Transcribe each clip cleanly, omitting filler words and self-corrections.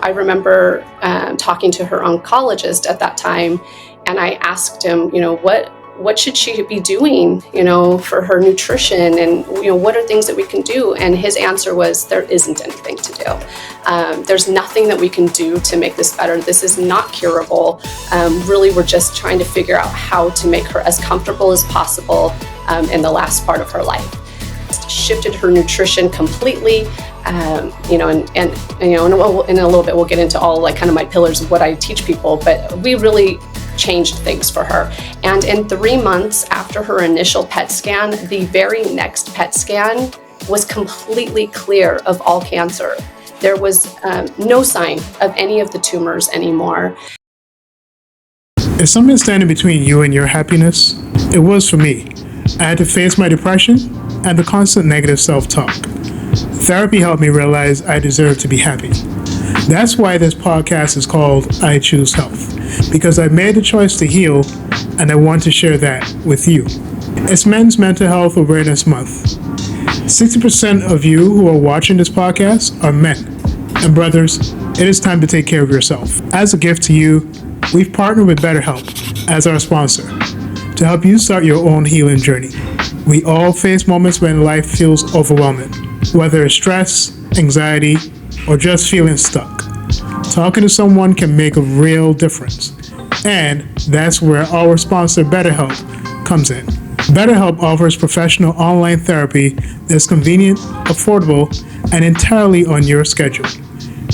I remember talking to her oncologist at that time, and I asked him, what should she be doing, for her nutrition, and, what are things that we can do? And his answer was, there isn't anything to do. There's nothing that we can do to make this better. This is not curable. Really, we're just trying to figure out how to make her as comfortable as possible in the last part of her life. Shifted her nutrition completely, and in a little bit we'll get into all kind of my pillars of what I teach people, but we really changed things for her. And in 3 months after her initial PET scan, the very next PET scan was completely clear of all cancer. There was no sign of any of the tumors anymore. Is something standing between you and your happiness? It was for me. I had to face my depression and the constant negative self-talk. Therapy helped me realize I deserve to be happy. That's why this podcast is called I Choose Health, because I made the choice to heal, and I want to share that with you. It's Men's Mental Health Awareness Month. 60% of you who are watching this podcast are men. And brothers, it is time to take care of yourself. As a gift to you, we've partnered with BetterHelp as our sponsor to help you start your own healing journey. We all face moments when life feels overwhelming, whether it's stress, anxiety, or just feeling stuck. Talking to someone can make a real difference. And that's where our sponsor BetterHelp comes in. BetterHelp offers professional online therapy that's convenient, affordable, and entirely on your schedule.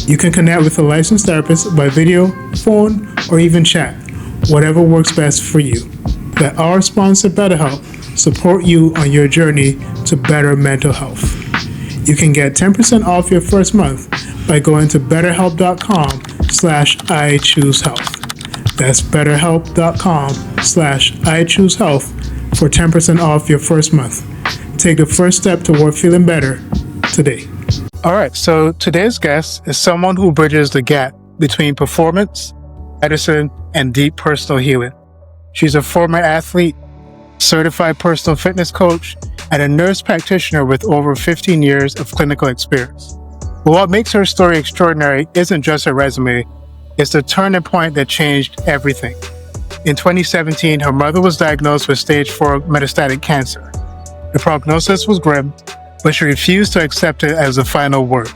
You can connect with a licensed therapist by video, phone, or even chat, whatever works best for you. Let our sponsor BetterHelp support you on your journey to better mental health. You can get 10% off your first month by going to betterhelp.com/iChooseHealth. That's betterhelp.com/iChooseHealth for 10% off your first month. Take the first step toward feeling better today. All right, so today's guest is someone who bridges the gap between performance, medicine, and deep personal healing. She's a former athlete, certified personal fitness coach, and a nurse practitioner with over 15 years of clinical experience. But what makes her story extraordinary isn't just her resume, it's the turning point that changed everything. In 2017, her mother was diagnosed with stage 4 metastatic cancer. The prognosis was grim, but she refused to accept it as the final word.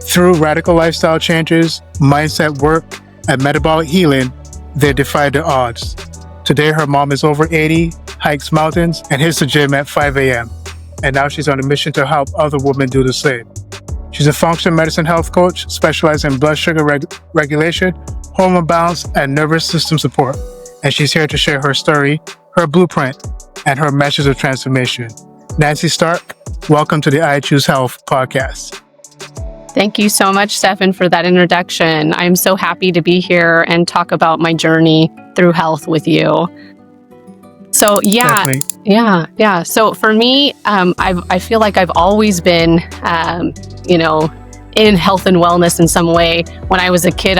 Through radical lifestyle changes, mindset work, and metabolic healing, they defied the odds. Today, her mom is over 80, hikes mountains, and hits the gym at 5 a.m. And now she's on a mission to help other women do the same. She's a functional medicine health coach specializing in blood sugar regulation, hormone balance, and nervous system support. And she's here to share her story, her blueprint, and her message of transformation. Nancy Stark, welcome to the I Choose Health podcast. Thank you so much, Stefan, for that introduction. I'm so happy to be here and talk about my journey through health with you. So yeah. So for me, I feel like I've always been, in health and wellness in some way. When I was a kid,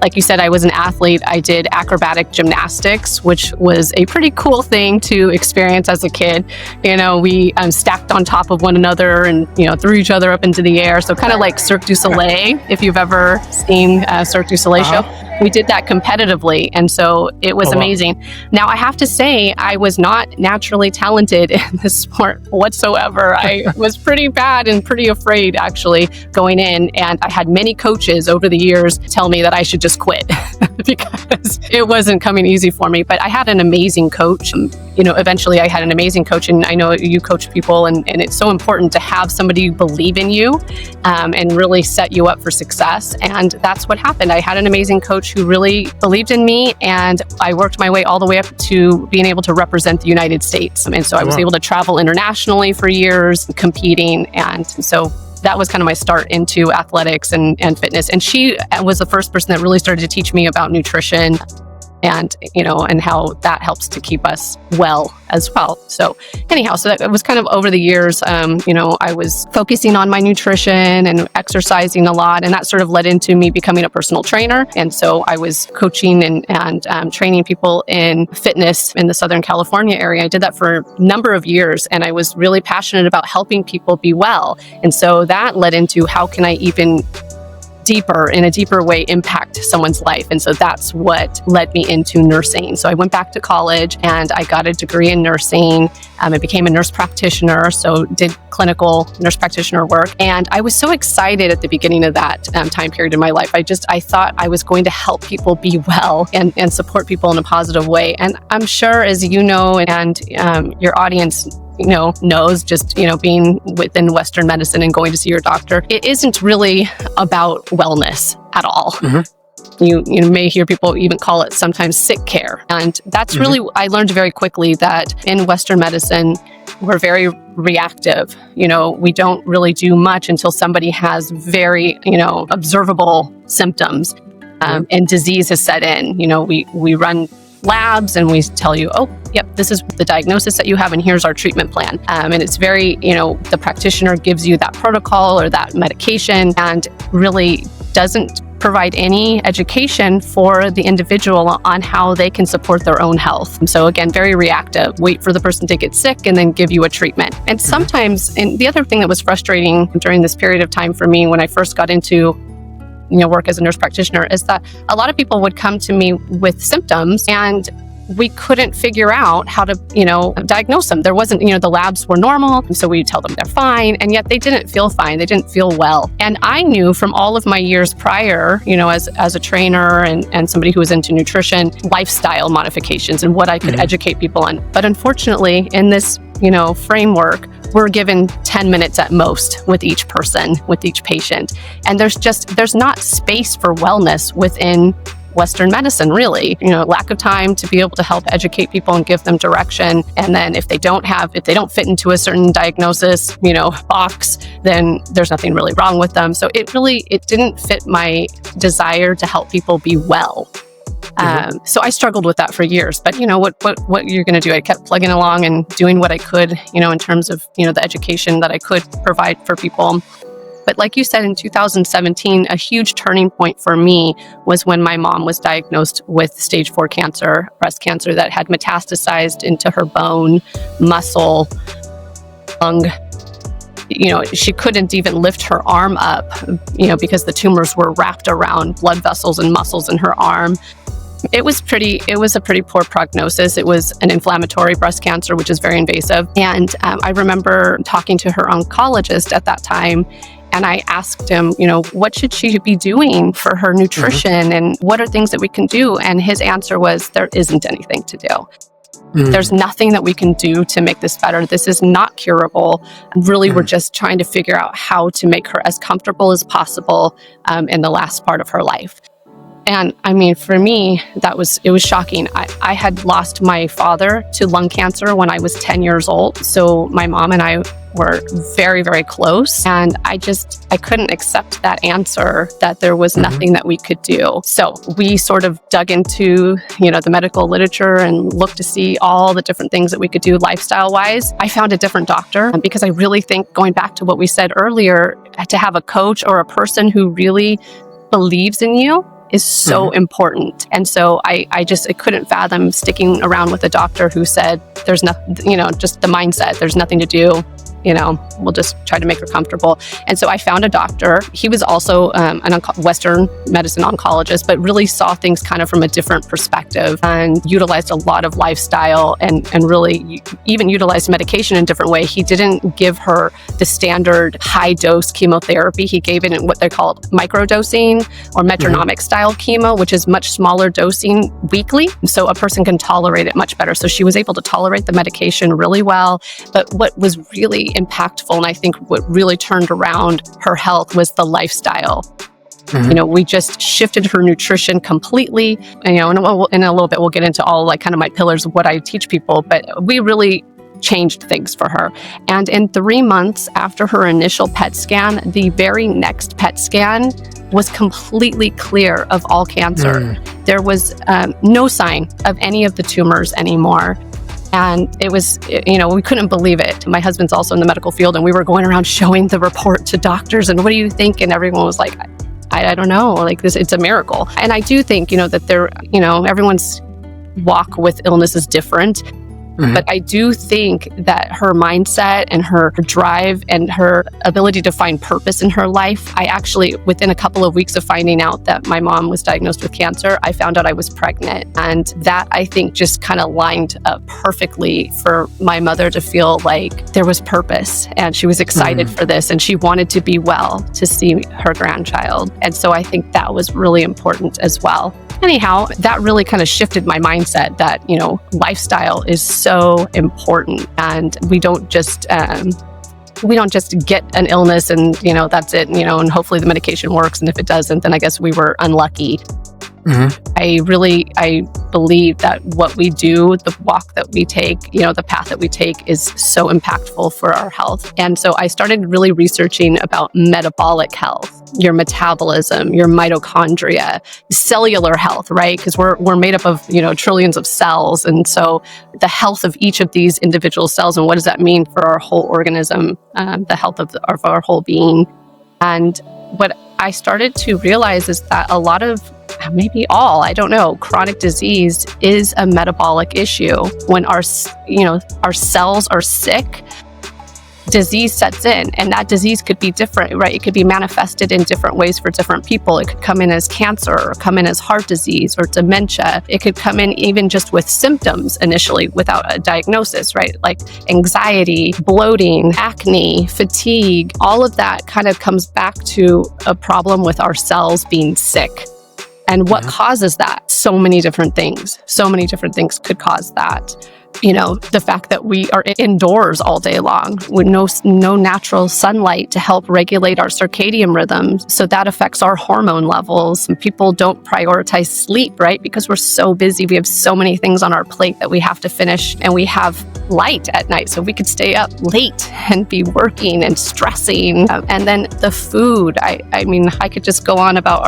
like you said, I was an athlete. I did acrobatic gymnastics, which was a pretty cool thing to experience as a kid. We stacked on top of one another and, threw each other up into the air. So kind of like Cirque du Soleil, if you've ever seen a Cirque du Soleil show. We did that competitively. And so it was amazing. Now, I have to say, I was not naturally talented in this sport whatsoever. I was pretty bad and pretty afraid, actually, going in. And I had many coaches over the years tell me that I should just quit because it wasn't coming easy for me. But I had an amazing coach. Eventually I had an amazing coach, and I know you coach people, and it's so important to have somebody believe in you and really set you up for success. And that's what happened. I had an amazing coach who really believed in me, and I worked my way all the way up to being able to represent the United States. And so I was able to travel internationally for years competing. And so that was kind of my start into athletics and fitness. And she was the first person that really started to teach me about nutrition and how that helps to keep us well as well. So anyhow, so that was kind of over the years, I was focusing on my nutrition and exercising a lot, and that sort of led into me becoming a personal trainer. And so I was coaching and training people in fitness in the Southern California area. I did that for a number of years, and I was really passionate about helping people be well. And so that led into how can I even in a deeper way impact someone's life. And so that's what led me into nursing. So I went back to college and I got a degree in nursing. I became a nurse practitioner, so did clinical nurse practitioner work. And I was so excited at the beginning of that time period in my life. I thought I was going to help people be well and support people in a positive way. And I'm sure, as you know, and your audience knows, just, being within Western medicine and going to see your doctor, it isn't really about wellness at all. You may hear people even call it sometimes sick care. And that's really, I learned very quickly that in Western medicine, we're very reactive. We don't really do much until somebody has very, observable symptoms and disease has set in. We run labs and we tell you, oh, yep, this is the diagnosis that you have and here's our treatment plan. And it's very, the practitioner gives you that protocol or that medication and really doesn't provide any education for the individual on how they can support their own health. And so again, very reactive, wait for the person to get sick and then give you a treatment. And sometimes, and the other thing that was frustrating during this period of time for me when I first got into work as a nurse practitioner is that a lot of people would come to me with symptoms and we couldn't figure out how to, diagnose them. There wasn't, the labs were normal. So we tell them they're fine. And yet they didn't feel fine. They didn't feel well. And I knew from all of my years prior, as a trainer and somebody who was into nutrition, lifestyle modifications and what I could educate people on. But unfortunately, in this, framework, we're given 10 minutes at most with each person, with each patient. And there's not space for wellness within Western medicine, really. Lack of time to be able to help educate people and give them direction. And then if they don't fit into a certain diagnosis, box, then there's nothing really wrong with them. So it didn't fit my desire to help people be well. So I struggled with that for years, but what you're going to do? I kept plugging along and doing what I could, in terms of, the education that I could provide for people. But like you said, in 2017, a huge turning point for me was when my mom was diagnosed with stage 4 cancer, breast cancer that had metastasized into her bone, muscle, lung. She couldn't even lift her arm up, because the tumors were wrapped around blood vessels and muscles in her arm. It was a pretty poor prognosis. It was an inflammatory breast cancer, which is very invasive. And I remember talking to her oncologist at that time, and I asked him, what should she be doing for her nutrition and what are things that we can do? And his answer was, there isn't anything to do. There's nothing that we can do to make this better. This is not curable. Really, we're just trying to figure out how to make her as comfortable as possible in the last part of her life. And I mean, for me, it was shocking. I had lost my father to lung cancer when I was 10 years old. So my mom and I were very, very close. And I couldn't accept that answer that there was nothing that we could do. So we sort of dug into, the medical literature and looked to see all the different things that we could do lifestyle wise. I found a different doctor because I really think, going back to what we said earlier, to have a coach or a person who really believes in you is so important. And so I couldn't fathom sticking around with a doctor who said, there's nothing, just the mindset, there's nothing to do. We'll just try to make her comfortable. And so I found a doctor. He was also an Western medicine oncologist, but really saw things kind of from a different perspective and utilized a lot of lifestyle and really even utilized medication in a different way. He didn't give her the standard high dose chemotherapy. He gave it in what they call microdosing or metronomic style chemo, which is much smaller dosing weekly. So a person can tolerate it much better. So she was able to tolerate the medication really well. But what was really impactful, and I think what really turned around her health, was the lifestyle. We just shifted her nutrition completely. In a little bit, we'll get into all kind of my pillars of what I teach people, but we really changed things for her. And in 3 months after her initial PET scan, the very next PET scan was completely clear of all cancer. There was no sign of any of the tumors anymore. And it was, we couldn't believe it. My husband's also in the medical field, and we were going around showing the report to doctors, and what do you think? And everyone was like, I don't know, it's a miracle. And I do think, that everyone's walk with illness is different. But I do think that her mindset and her drive and her ability to find purpose in her life, I actually, within a couple of weeks of finding out that my mom was diagnosed with cancer, I found out I was pregnant. And that, I think, just kind of lined up perfectly for my mother to feel like there was purpose and she was excited for this and she wanted to be well to see her grandchild. And so I think that was really important as well. Anyhow, that really kind of shifted my mindset that, lifestyle is so important, and we don't just get an illness and, that's it, and hopefully the medication works. And if it doesn't, then I guess we were unlucky. I believe that what we do, the walk that we take, the path that we take is so impactful for our health. And so I started really researching about metabolic health, your metabolism, your mitochondria, cellular health, right? Because we're made up of, trillions of cells. And so the health of each of these individual cells, and what does that mean for our whole organism, the health of our whole being. And what I started to realize is that a lot of, maybe all, I don't know, chronic disease is a metabolic issue. When our cells are sick, disease sets in, and that disease could be different, right? It could be manifested in different ways for different people. It could come in as cancer, or come in as heart disease or dementia. It could come in even just with symptoms initially without a diagnosis, right? Like anxiety, bloating, acne, fatigue, all of that kind of comes back to a problem with our cells being sick. And what causes that? So many different things. So many different things could cause that. The fact that we are indoors all day long with no natural sunlight to help regulate our circadian rhythms. So that affects our hormone levels. And people don't prioritize sleep, right? Because we're so busy. We have so many things on our plate that we have to finish, and we have light at night. So we could stay up late and be working and stressing. And then the food, I could just go on about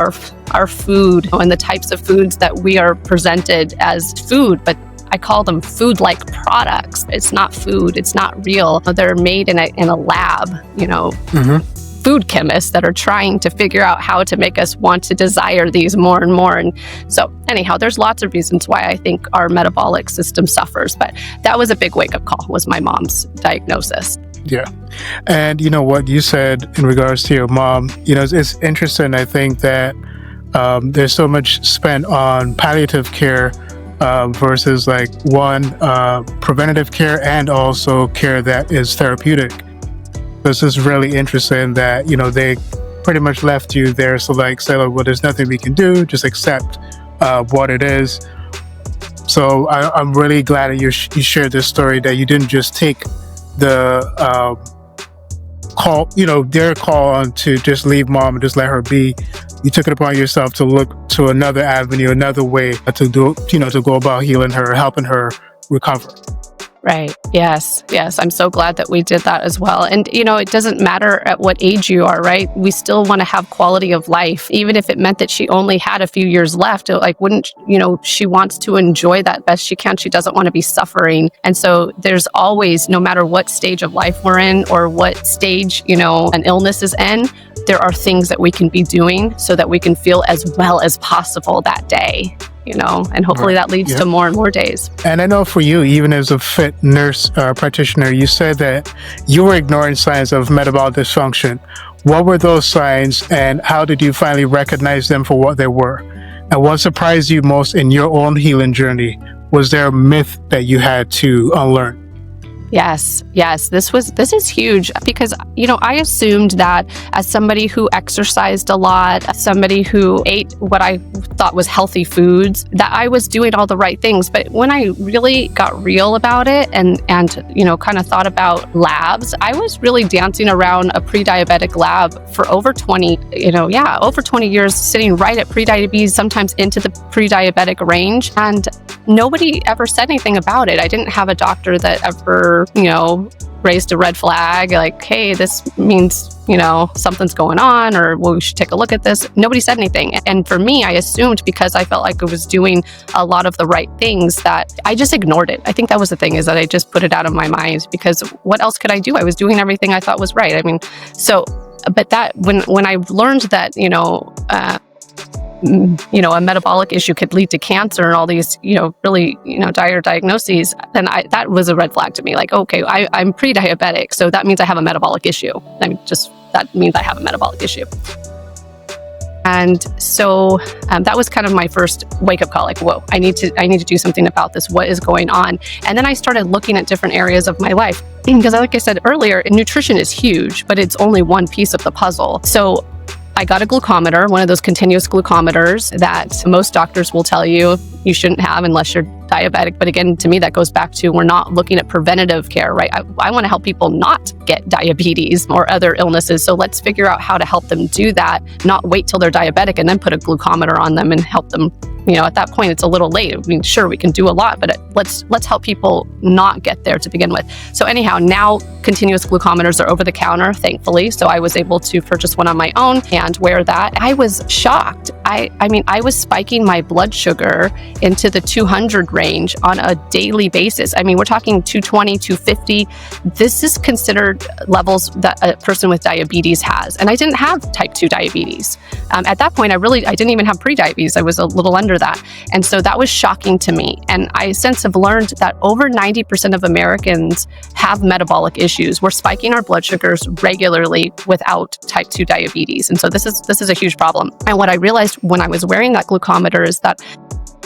our food and the types of foods that we are presented as food, but I call them food-like products. It's not food. It's not real. They're made in a lab, food chemists that are trying to figure out how to make us want to desire these more and more. And so anyhow, there's lots of reasons why I think our metabolic system suffers. But that was a big wake-up call, was my mom's diagnosis. Yeah. And what you said in regards to your mom, it's interesting. I think that there's so much spent on palliative care versus preventative care and also care that is therapeutic. This is really interesting that, they pretty much left you there. So there's nothing we can do, just accept what it is. So I'm really glad that you shared this story, that you didn't just take the their call on to just leave mom and just let her be. You took it upon yourself to look to another avenue, another way to go about healing her, helping her recover. Right. Yes. I'm so glad that we did that as well. And, it doesn't matter at what age you are, right? We still want to have quality of life, even if it meant that she only had a few years left. She wants to enjoy that best she can. She doesn't want to be suffering. And so there's always, no matter what stage of life we're in or what stage, an illness is in, there are things that we can be doing so that we can feel as well as possible that day. And hopefully that leads to more and more days. And I know for you, even as a fit nurse practitioner, you said that you were ignoring signs of metabolic dysfunction. What were those signs, and how did you finally recognize them for what they were? And what surprised you most in your own healing journey? Was there a myth that you had to unlearn? Yes. This is huge because, I assumed that as somebody who exercised a lot, somebody who ate what I thought was healthy foods, that I was doing all the right things. But when I really got real about it and kind of thought about labs, I was really dancing around a pre-diabetic lab for over 20 years, sitting right at pre-diabetes, sometimes into the pre-diabetic range. And nobody ever said anything about it. I didn't have a doctor that ever, raised a red flag, like, hey, this means, something's going on, or we should take a look at this. Nobody said anything. And for me, I assumed, because I felt like I was doing a lot of the right things, that I just ignored it. I think that was the thing, is that I just put it out of my mind, because what else could I do? I was doing everything I thought was right. But that, when I learned that, a metabolic issue could lead to cancer and all these, really, dire diagnoses, then that was a red flag to me. Like, okay, I'm pre-diabetic, so that means I have a metabolic issue. That means I have a metabolic issue. And so that was kind of my first wake-up call, like, whoa, I need to do something about this. What is going on? And then I started looking at different areas of my life. Because like I said earlier, nutrition is huge, but it's only one piece of the puzzle. So I got a glucometer, one of those continuous glucometers that most doctors will tell you you shouldn't have unless you're diabetic. But again, to me, that goes back to we're not looking at preventative care, right? I want to help people not get diabetes or other illnesses. So let's figure out how to help them do that, not wait till they're diabetic and then put a glucometer on them and help them. At that point, it's a little late. I mean, sure, we can do a lot, but let's help people not get there to begin with. So anyhow, now continuous glucometers are over the counter, thankfully. So I was able to purchase one on my own and wear that. I was shocked. I was spiking my blood sugar into the 200 range on a daily basis. I mean, we're talking 220, 250. This is considered levels that a person with diabetes has. And I didn't have type 2 diabetes. At that point, I didn't even have pre-diabetes. I was a little under that. And so that was shocking to me. And I since have learned that over 90% of Americans have metabolic issues. We're spiking our blood sugars regularly without type 2 diabetes. And so this is a huge problem. And what I realized when I was wearing that glucometer is that,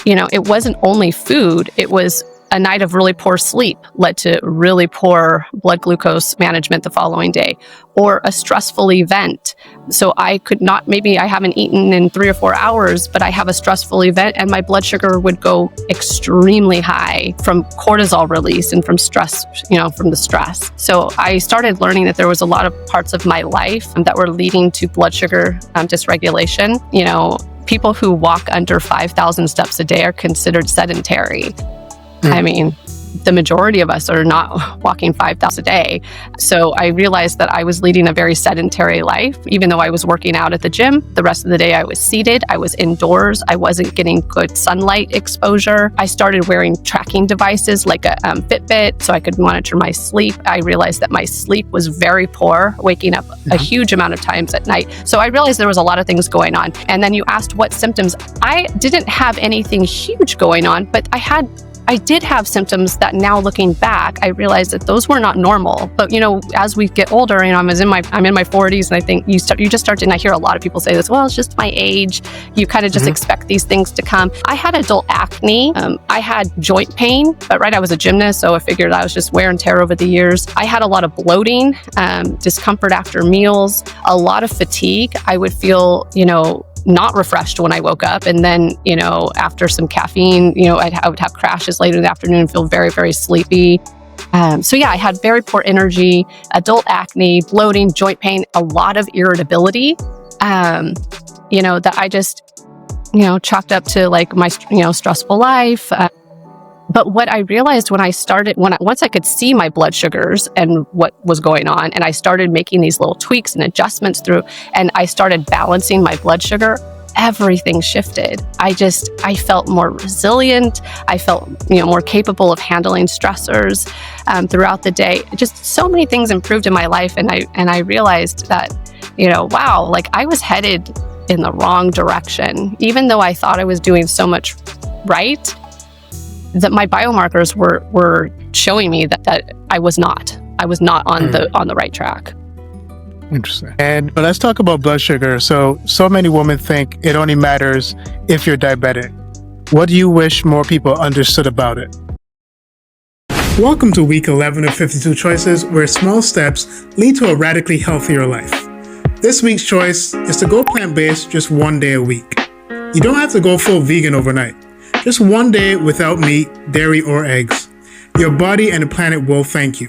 it wasn't only food, it was a night of really poor sleep led to really poor blood glucose management the following day, or a stressful event. So maybe I haven't eaten in 3 or 4 hours, but I have a stressful event and my blood sugar would go extremely high from cortisol release and from stress, from the stress. So I started learning that there was a lot of parts of my life that were leading to blood sugar dysregulation. People who walk under 5,000 steps a day are considered sedentary. I mean, the majority of us are not walking 5,000 a day. So I realized that I was leading a very sedentary life. Even though I was working out at the gym, the rest of the day I was seated, I was indoors, I wasn't getting good sunlight exposure. I started wearing tracking devices like a Fitbit so I could monitor my sleep. I realized that my sleep was very poor, waking up a huge amount of times at night. So I realized there was a lot of things going on. And then you asked what symptoms. I didn't have anything huge going on, but I did have symptoms that now looking back, I realized that those were not normal. But, as we get older, I'm in my 40s, and I think you just start to, and I hear a lot of people say this, well, it's just my age. You kind of just expect these things to come. I had adult acne. I had joint pain, but I was a gymnast, so I figured I was just wear and tear over the years. I had a lot of bloating, discomfort after meals, a lot of fatigue. I would feel, not refreshed when I woke up. And then, after some caffeine, I would have crashes later in the afternoon and feel very, very sleepy. I had very poor energy, adult acne, bloating, joint pain, a lot of irritability, that I just, chalked up to like my, stressful life. But what I realized once I could see my blood sugars and what was going on, and I started making these little tweaks and adjustments and I started balancing my blood sugar, everything shifted. I felt more resilient. I felt, more capable of handling stressors throughout the day. Just so many things improved in my life. And I realized that, wow, like I was headed in the wrong direction. Even though I thought I was doing so much right, that my biomarkers were showing me that I was not on the right track. Interesting. And let's talk about blood sugar. So many women think it only matters if you're diabetic. What do you wish more people understood about it? Welcome to week 11 of 52 Choices, where small steps lead to a radically healthier life. This week's choice is to go plant-based just one day a week. You don't have to go full vegan overnight. Just one day without meat, dairy, or eggs. Your body and the planet will thank you.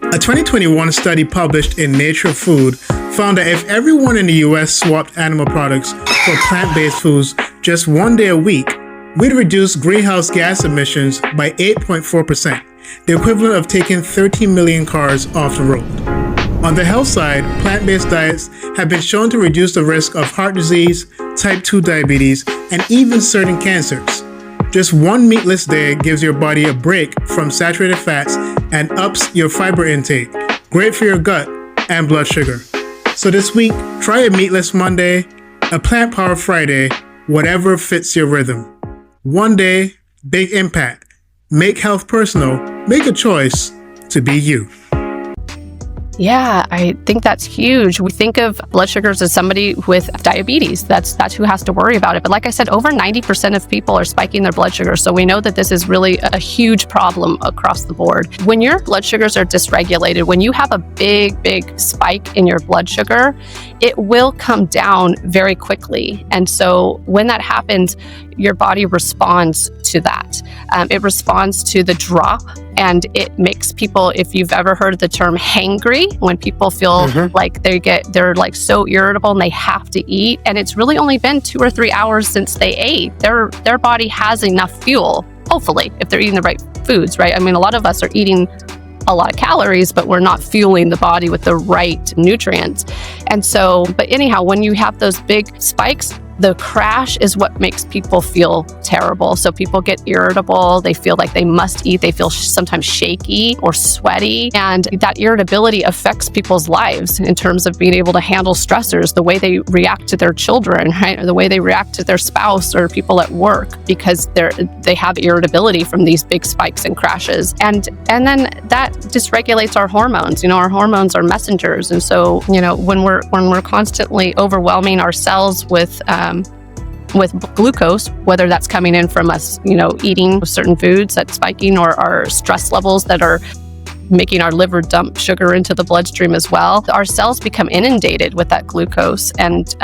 A 2021 study published in Nature Food found that if everyone in the US swapped animal products for plant-based foods just one day a week, we'd reduce greenhouse gas emissions by 8.4%, the equivalent of taking 13 million cars off the road. On the health side, plant-based diets have been shown to reduce the risk of heart disease, type 2 diabetes, and even certain cancers. Just one meatless day gives your body a break from saturated fats and ups your fiber intake, great for your gut and blood sugar. So this week, try a meatless Monday, a plant power Friday, whatever fits your rhythm. One day, big impact. Make health personal. Make a choice to be you. Yeah, I think that's huge. We think of blood sugars as somebody with diabetes. That's who has to worry about it. But like I said, over 90% of people are spiking their blood sugar. So we know that this is really a huge problem across the board. When your blood sugars are dysregulated, when you have a big spike in your blood sugar, it will come down very quickly. And so when that happens, your body responds to that. It responds to the drop, and it makes people, if you've ever heard the term hangry, when people feel like they're like so irritable and they have to eat, and it's really only been 2 or 3 hours since they ate, their body has enough fuel, hopefully, if they're eating the right foods, right? I mean, a lot of us are eating a lot of calories, but we're not fueling the body with the right nutrients. And so, but anyhow, when you have those big spikes, the crash is what makes people feel terrible. So people get irritable. They feel like they must eat. They feel sometimes shaky or sweaty. And that irritability affects people's lives in terms of being able to handle stressors, the way they react to their children, right? Or the way they react to their spouse or people at work, because they have irritability from these big spikes and crashes. And then that dysregulates our hormones. Our hormones are messengers. And so, when we're constantly overwhelming our cells with glucose, whether that's coming in from us, eating certain foods that's spiking, or our stress levels that are making our liver dump sugar into the bloodstream as well, our cells become inundated with that glucose, and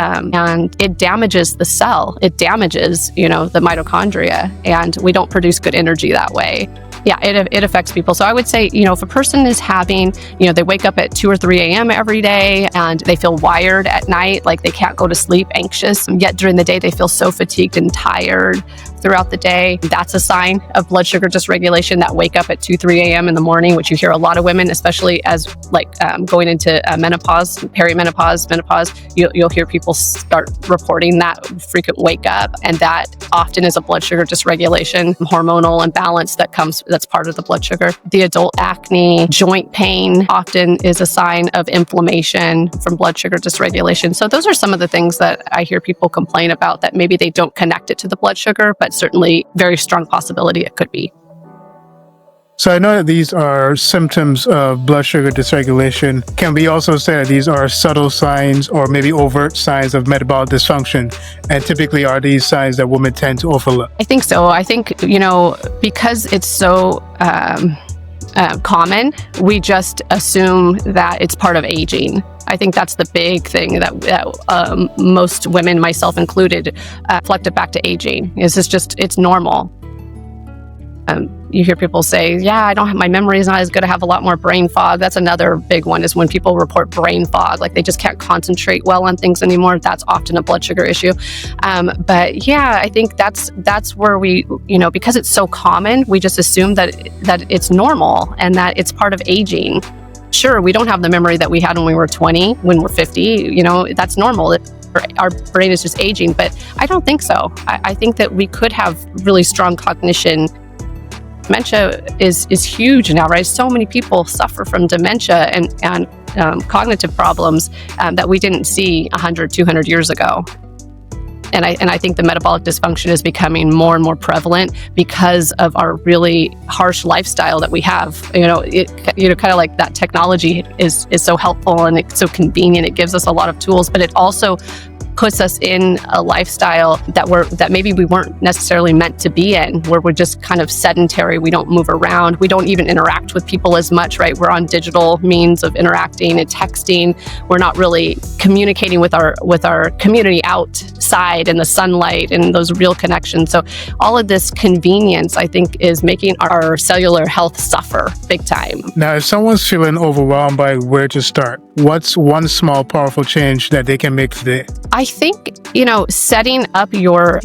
it damages the cell. It damages, the mitochondria, and we don't produce good energy that way. Yeah, it affects people. So I would say, if a person is having, they wake up at 2 or 3 a.m. every day and they feel wired at night, like they can't go to sleep, anxious, and yet during the day they feel so fatigued and tired throughout the day, that's a sign of blood sugar dysregulation. That wake up at 2, 3 a.m. in the morning, which you hear a lot of women, especially as going into menopause, perimenopause, menopause, you'll hear people start reporting that frequent wake up, and that often is a blood sugar dysregulation, hormonal imbalance that's part of the blood sugar. The adult acne, joint pain often is a sign of inflammation from blood sugar dysregulation. So those are some of the things that I hear people complain about, that maybe they don't connect it to the blood sugar, but certainly very strong possibility it could be. So I know that these are symptoms of blood sugar dysregulation. Can we also say that these are subtle signs or maybe overt signs of metabolic dysfunction? And typically are these signs that women tend to overlook? I think so. I think, because it's so common, we just assume that it's part of aging. I think that's the big thing that most women, myself included, reflect it back to aging. It's normal. You hear people say, yeah, my memory is not as good. I have a lot more brain fog. That's another big one, is when people report brain fog, like they just can't concentrate well on things anymore. That's often a blood sugar issue. But yeah, I think that's where we, because it's so common, we just assume that it's normal and that it's part of aging. Sure, we don't have the memory that we had when we were 20, when we're 50, that's normal. Our brain is just aging, but I don't think so. I think that we could have really strong cognition. Dementia is huge now, right? So many people suffer from dementia and cognitive problems that we didn't see 100, 200 years ago. And I think the metabolic dysfunction is becoming more and more prevalent because of our really harsh lifestyle that we have. Kind of like that technology is so helpful and it's so convenient. It gives us a lot of tools, but it also puts us in a lifestyle that maybe we weren't necessarily meant to be in, where we're just kind of sedentary. We don't move around. We don't even interact with people as much, right? We're on digital means of interacting and texting. We're not really communicating with our community outside in the sunlight and those real connections. So all of this convenience, I think, is making our cellular health suffer big time. Now, if someone's feeling overwhelmed by where to start, what's one small, powerful change that they can make today? I think, setting up your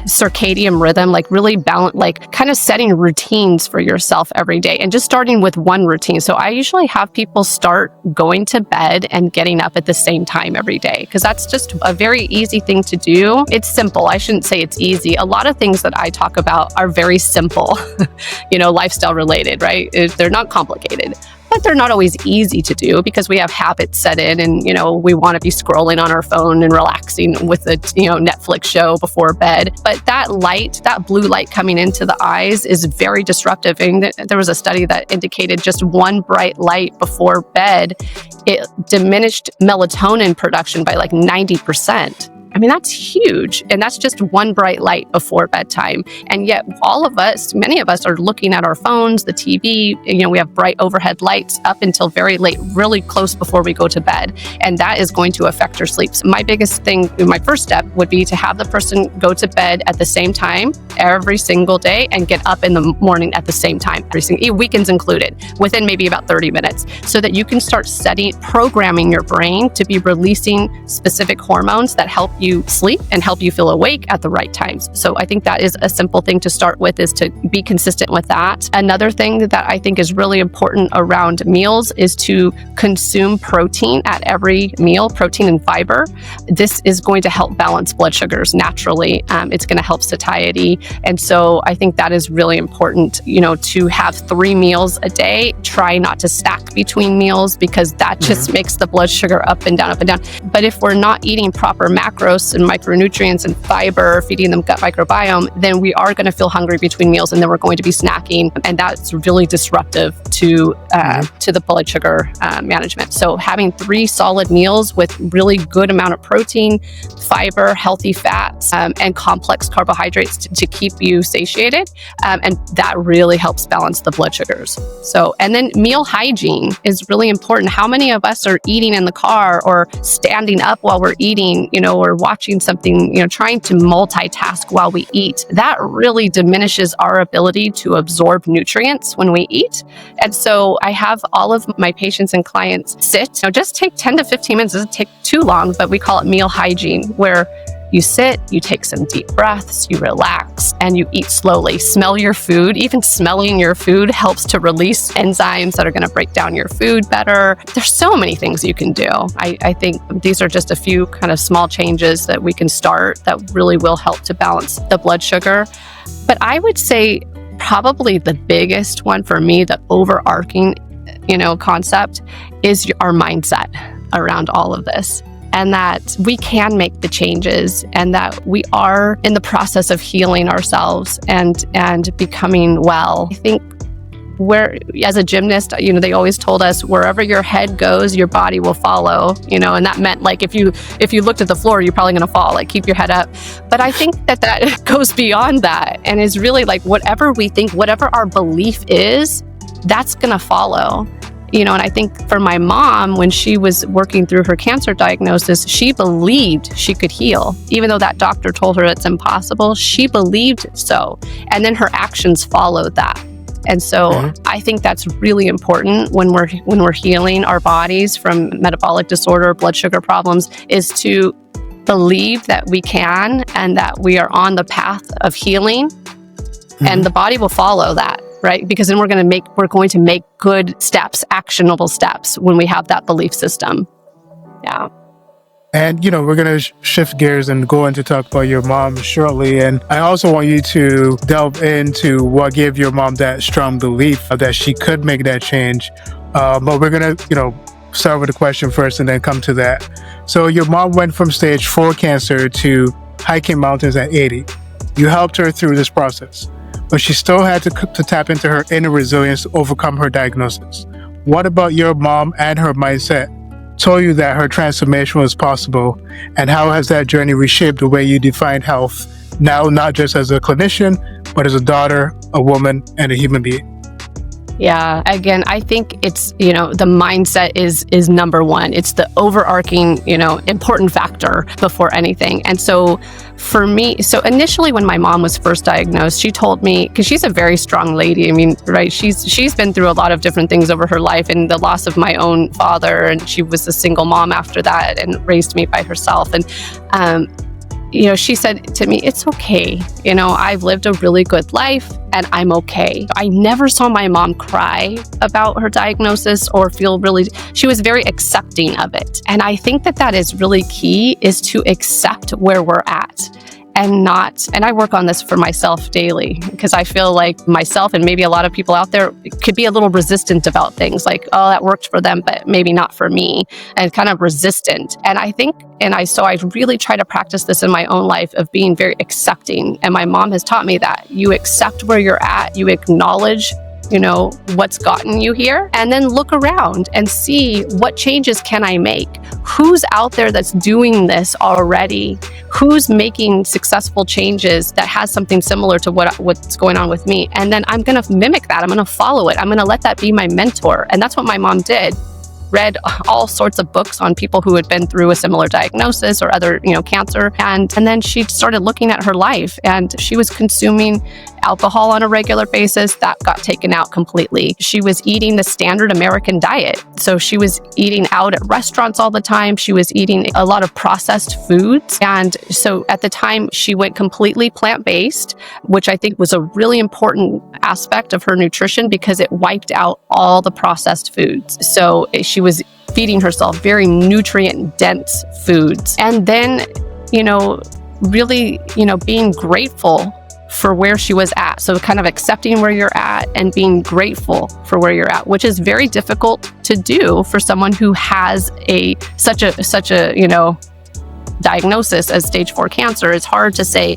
circadian rhythm, like really balance, like kind of setting routines for yourself every day and just starting with one routine. So I usually have people start going to bed and getting up at the same time every day, because that's just a very easy thing to do. It's simple. I shouldn't say it's easy. A lot of things that I talk about are very simple, lifestyle related, right? They're not complicated. but they're not always easy to do because we have habits set in and, we want to be scrolling on our phone and relaxing with a, Netflix show before bed. But that light, that blue light coming into the eyes is very disruptive. And there was a study that indicated just one bright light before bed, it diminished melatonin production by like 90%. I mean, that's huge. And that's just one bright light before bedtime. And yet many of us are looking at our phones, the TV, we have bright overhead lights up until very late, really close before we go to bed. And that is going to affect your sleep. So my first step would be to have the person go to bed at the same time every single day and get up in the morning at the same time, weekends included, within maybe about 30 minutes, so that you can start programming your brain to be releasing specific hormones that help you sleep and help you feel awake at the right times. So I think that is a simple thing to start with, is to be consistent with that. Another thing that I think is really important around meals is to consume protein at every meal, protein and fiber. This is going to help balance blood sugars naturally. It's going to help satiety. And so I think that is really important, to have 3 meals a day. Try not to stack between meals because that just makes the blood sugar up and down, up and down. But if we're not eating proper macros and micronutrients and fiber, feeding them gut microbiome, then we are going to feel hungry between meals, and then we're going to be snacking, and that's really disruptive to the blood sugar management. So having 3 solid meals with really good amount of protein, fiber, healthy fats, and complex carbohydrates to keep you satiated, and that really helps balance the blood sugars. So, and then meal hygiene is really important. How many of us are eating in the car or standing up while we're eating, or watching something, trying to multitask while we eat? That really diminishes our ability to absorb nutrients when we eat. And so I have all of my patients and clients sit, just take 10 to 15 minutes. It doesn't take too long, but we call it meal hygiene, where you sit, you take some deep breaths, you relax, and you eat slowly. Smell your food. Even smelling your food helps to release enzymes that are going to break down your food better. There's so many things you can do. I think these are just a few kind of small changes that we can start that really will help to balance the blood sugar. But I would say probably the biggest one for me, the overarching, concept, is our mindset around all of this. And that we can make the changes, and that we are in the process of healing ourselves and becoming well. I think as a gymnast, they always told us, wherever your head goes, your body will follow, and that meant like if you looked at the floor, you're probably going to fall, like keep your head up. But I think that goes beyond that, and is really like whatever we think, whatever our belief is, that's going to follow. And I think for my mom, when she was working through her cancer diagnosis, she believed she could heal. Even though that doctor told her it's impossible, she believed so. And then her actions followed that. And so I think that's really important when we're healing our bodies from metabolic disorder, blood sugar problems, is to believe that we can and that we are on the path of healing, and the body will follow that. Right? Because then we're going to make good steps, actionable steps, when we have that belief system. Yeah. And, we're going to shift gears and go into talk about your mom shortly. And I also want you to delve into what gave your mom that strong belief that she could make that change. But we're going to, start with a question first and then come to that. So your mom went from stage 4 cancer to hiking mountains at 80. You helped her through this process, but she still had to tap into her inner resilience to overcome her diagnosis. What about your mom and her mindset told you that her transformation was possible, and how has that journey reshaped the way you define health now, not just as a clinician, but as a daughter, a woman, and a human being? Yeah, again, I think it's, the mindset is number one. It's the overarching, important factor before anything. And so for me, initially when my mom was first diagnosed, she told me, because she's a very strong lady. I mean, right, she's been through a lot of different things over her life, and the loss of my own father, and she was a single mom after that and raised me by herself. And she said to me, it's okay. I've lived a really good life and I'm okay. I never saw my mom cry about her diagnosis or she was very accepting of it. And I think that is really key, is to accept where we're at. and I work on this for myself daily, because I feel like myself and maybe a lot of people out there could be a little resistant about things like, oh, that worked for them, but maybe not for me, and kind of resistant. And I think, so I really try to practice this in my own life of being very accepting. And my mom has taught me that you accept where you're at, you acknowledge what's gotten you here, and then look around and see what changes can I make? Who's out there that's doing this already? Who's making successful changes that has something similar to what's going on with me? And then I'm going to mimic that. I'm going to follow it. I'm going to let that be my mentor. And that's what my mom did. Read all sorts of books on people who had been through a similar diagnosis or other, cancer. And then she started looking at her life, and she was consuming alcohol on a regular basis. That got taken out completely. She was eating the standard American diet. So she was eating out at restaurants all the time. She was eating a lot of processed foods. And so at the time, she went completely plant-based, which I think was a really important aspect of her nutrition because it wiped out all the processed foods. So she was feeding herself very nutrient-dense foods. And then, really, being grateful for where she was at. So kind of accepting where you're at and being grateful for where you're at, which is very difficult to do for someone who has such a diagnosis as stage 4 cancer. It's hard to say,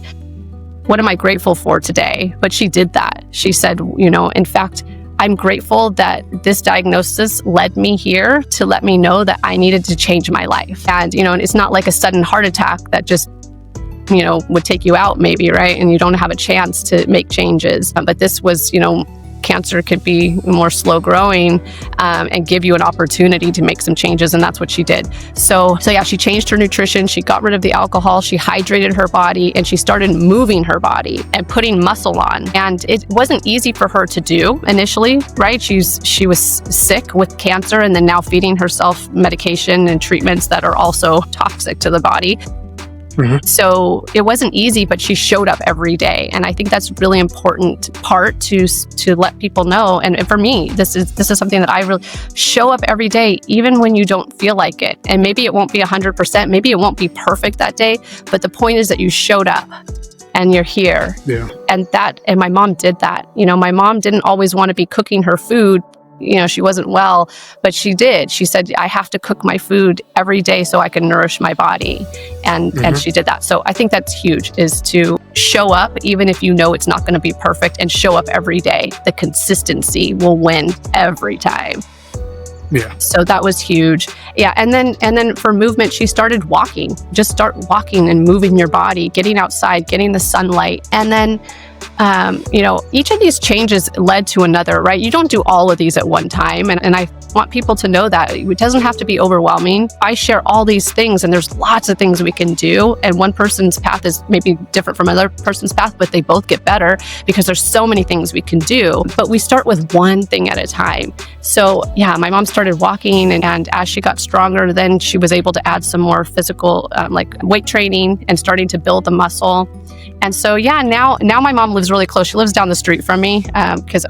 what am I grateful for today? But she did that. She said, in fact, I'm grateful that this diagnosis led me here to let me know that I needed to change my life. And, it's not like a sudden heart attack that just, would take you out maybe, right? And you don't have a chance to make changes. But this was, cancer could be more slow growing and give you an opportunity to make some changes. And that's what she did. So yeah, she changed her nutrition. She got rid of the alcohol. She hydrated her body, and she started moving her body and putting muscle on. And it wasn't easy for her to do initially, right? She was sick with cancer, and then now feeding herself medication and treatments that are also toxic to the body. Mm-hmm. So it wasn't easy, but she showed up every day. And I think that's a really important part to let people know. And for me, this is something that I really show up every day, even when you don't feel like it. And maybe it won't be 100%, maybe it won't be perfect that day, but the point is that you showed up and you're here. Yeah. And my mom did that. My mom didn't always want to be cooking her food. She wasn't well, but she did. She said, I have to cook my food every day so I can nourish my body. And she did that. So I think that's huge, is to show up, even if it's not going to be perfect, and show up every day. The consistency will win every time. Yeah. So that was huge. Yeah. And then for movement, she started walking. Just start walking and moving your body, getting outside, getting the sunlight. And then each of these changes led to another, right? You don't do all of these at one time. And I want people to know that it doesn't have to be overwhelming. I share all these things, and there's lots of things we can do. And one person's path is maybe different from another person's path, but they both get better because there's so many things we can do. But we start with one thing at a time. So yeah, my mom started walking, and as she got stronger, then she was able to add some more physical, like weight training and starting to build the muscle. And so, yeah, now my mom lives really close. She lives down the street from me because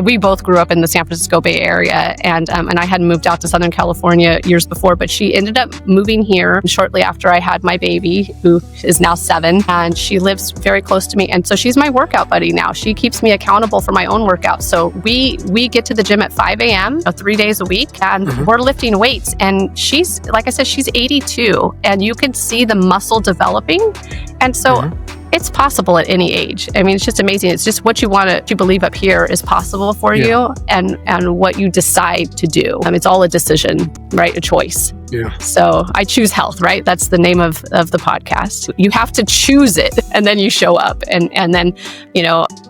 we both grew up in the San Francisco Bay Area, and I had moved out to Southern California years before, but she ended up moving here shortly after I had my baby, who is now 7, and she lives very close to me. And so she's my workout buddy now. She keeps me accountable for my own workouts. So we get to the gym at 5 a.m. 3 days a week, and we're lifting weights. And she's, like I said, she's 82, and you can see the muscle developing. And so it's possible at any age. I mean, it's just amazing. It's just what you believe up here is possible for you, and what you decide to do. It's all a decision, right? A choice. Yeah. So I choose health, right? That's the name of the podcast. You have to choose it, and then you show up. And then,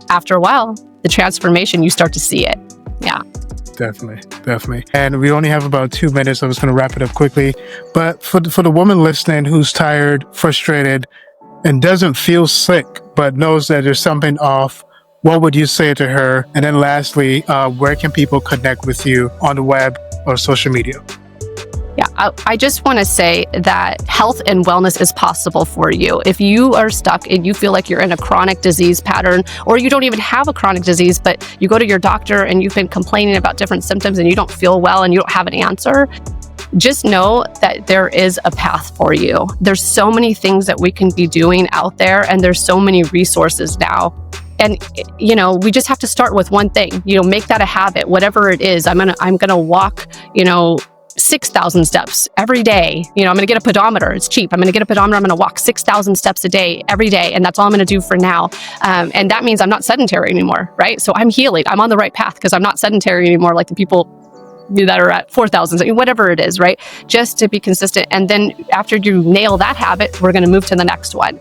after a while, the transformation, you start to see it. Yeah. Definitely. And we only have about 2 minutes. I was going to wrap it up quickly. But for the woman listening who's tired, frustrated, and doesn't feel sick, but knows that there's something off, what would you say to her? And then lastly, where can people connect with you on the web or social media? Yeah, I just want to say that health and wellness is possible for you. If you are stuck and you feel like you're in a chronic disease pattern, or you don't even have a chronic disease, but you go to your doctor and you've been complaining about different symptoms and you don't feel well and you don't have an answer, just know that there is a path for you. There's so many things that we can be doing out there, and there's so many resources now. And, we just have to start with one thing, make that a habit, whatever it is. I'm going to walk, 6,000 steps every day. I'm going to get a pedometer. It's cheap. I'm going to get a pedometer. I'm going to walk 6,000 steps a day, every day. And that's all I'm going to do for now. And that means I'm not sedentary anymore, right? So I'm healing. I'm on the right path because I'm not sedentary anymore like the people that are at 4,000, whatever it is, right? Just to be consistent. And then after you nail that habit, we're going to move to the next one.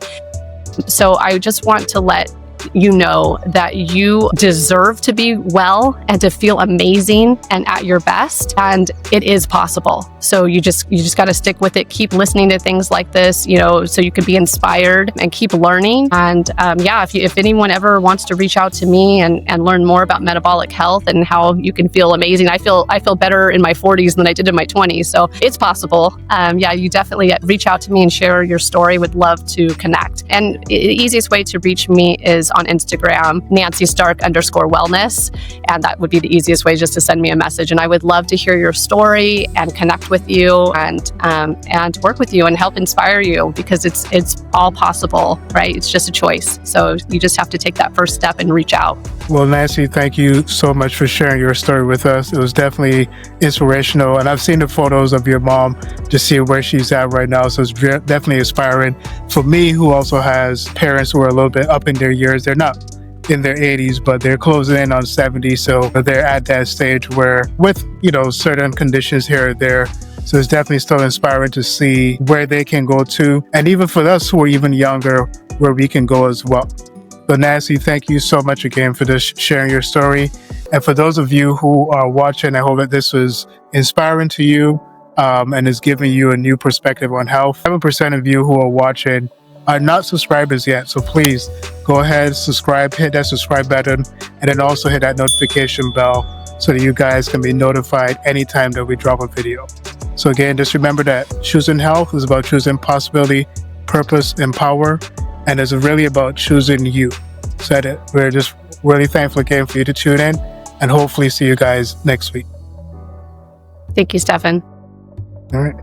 So I just want to let you know that you deserve to be well and to feel amazing and at your best, and it is possible. So you just got to stick with it. Keep listening to things like this, so you can be inspired and keep learning. And if anyone ever wants to reach out to me and learn more about metabolic health and how you can feel amazing, I feel better in my 40s than I did in my 20s. So it's possible. You definitely reach out to me and share your story. Would love to connect. And the easiest way to reach me is on Instagram, NancyStark_wellness. And that would be the easiest way, just to send me a message. And I would love to hear your story and connect with you and work with you and help inspire you, because it's all possible, right? It's just a choice. So you just have to take that first step and reach out. Well, Nancy, thank you so much for sharing your story with us. It was definitely inspirational. And I've seen the photos of your mom, just see where she's at right now. So it's definitely inspiring. For me, who also has parents who are a little bit up in their years, they're not in their 80s, but they're closing in on 70. So they're at that stage where with, certain conditions here or there. So it's definitely still inspiring to see where they can go to. And even for us who are even younger, where we can go as well. So Nancy, thank you so much again for this, sharing your story. And for those of you who are watching, I hope that this was inspiring to you and is giving you a new perspective on health. 7% of you who are watching are not subscribers yet. So please go ahead, subscribe, hit that subscribe button, and then also hit that notification bell so that you guys can be notified anytime that we drop a video. So again, just remember that choosing health is about choosing possibility, purpose, and power. And it's really about choosing you. So we're just really thankful again for you to tune in, and hopefully see you guys next week. Thank you, Stefan. All right.